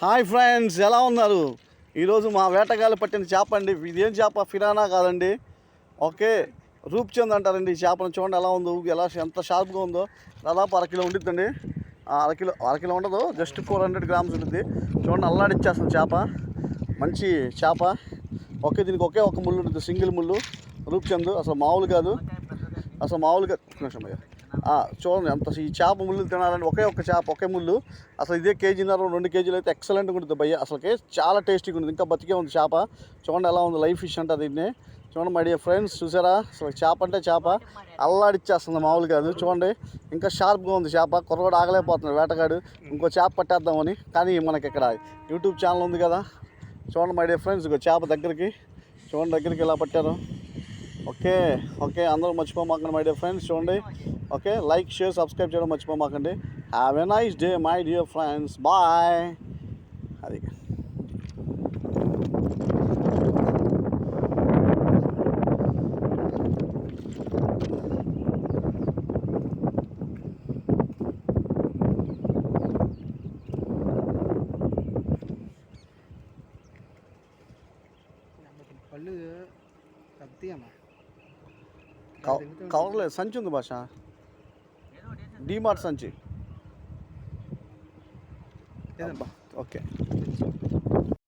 Hi friends, ఎలా ఉన్నారు? ఈరోజు మా వేటగాళ్ళు పట్టిన చేప అండి. ఇదేం చేప? ఫిరానా కాదండి. ఓకే, రూప్చంద్ అంటారండి. ఈ చేపను చూడండి ఎలా ఉందో, ఎంత షార్ప్గా ఉందో. దాదాపు అరకిలో ఉండిద్దండి. అరకిలో ఉండదు, జస్ట్ 400 గ్రామ్స్ ఉంటుంది. చూడండి, అల్లాడిచ్చేస్తుంది చేప. మంచి చేప. ఓకే, దీనికి ఒకే ఒక ముళ్ళు ఉంటుంది, సింగిల్ ముళ్ళు. రూప్చంద్ అసలు మామూలు కాదు, అసలు మామూలుగా. చూడండి ఎంత ఈ చేప ముళ్ళు తినాలని, ఒకే చేప ఒకే ముళ్ళు. అసలు ఇదే కేజీన్నర 2 కేజీలు అయితే ఎక్సలెంట్గా ఉంటుంది భయ్య. అసలుకి చాలా టేస్టీగా ఉంటుంది, ఇంకా బతికే ఉంది చేప. చూడండి ఎలా ఉంది, లైవ్ ఫిష్ అంటారు దీన్ని. చూడండి మై డియర్ ఫ్రెండ్స్, చూసారా? అసలు చేప అంటే చేప అల్లాడిచ్చేస్తుంది, మామూలు కాదు. చూడండి ఇంకా షార్ప్గా ఉంది చేప. కుర్రవాడు ఆగలేకపోతున్నాడు వేటగాడు, ఇంకో చేప పట్టేద్దామని. కానీ మనకి ఇక్కడ యూట్యూబ్ ఛానల్ ఉంది కదా. చూడండి మై డియర్ ఫ్రెండ్స్, ఇంకో చేప దగ్గరికి చూడండి, దగ్గరికి ఇలా పట్టారు. ఓకే ఓకే, అందరూ మర్చిపోమాకండి మై డియర్ ఫ్రెండ్స్. చూడండి, ఓకే, లైక్ షేర్ సబ్స్క్రైబ్ చేయడం మర్చిపోమాకండి. Have a nice day my dear friends, bye. అది పళ్ళు కత్తియమ్మా కవర్లేదు, సంచి ఉంది భాష, డీమార్ట్ సంచి. ఓకే.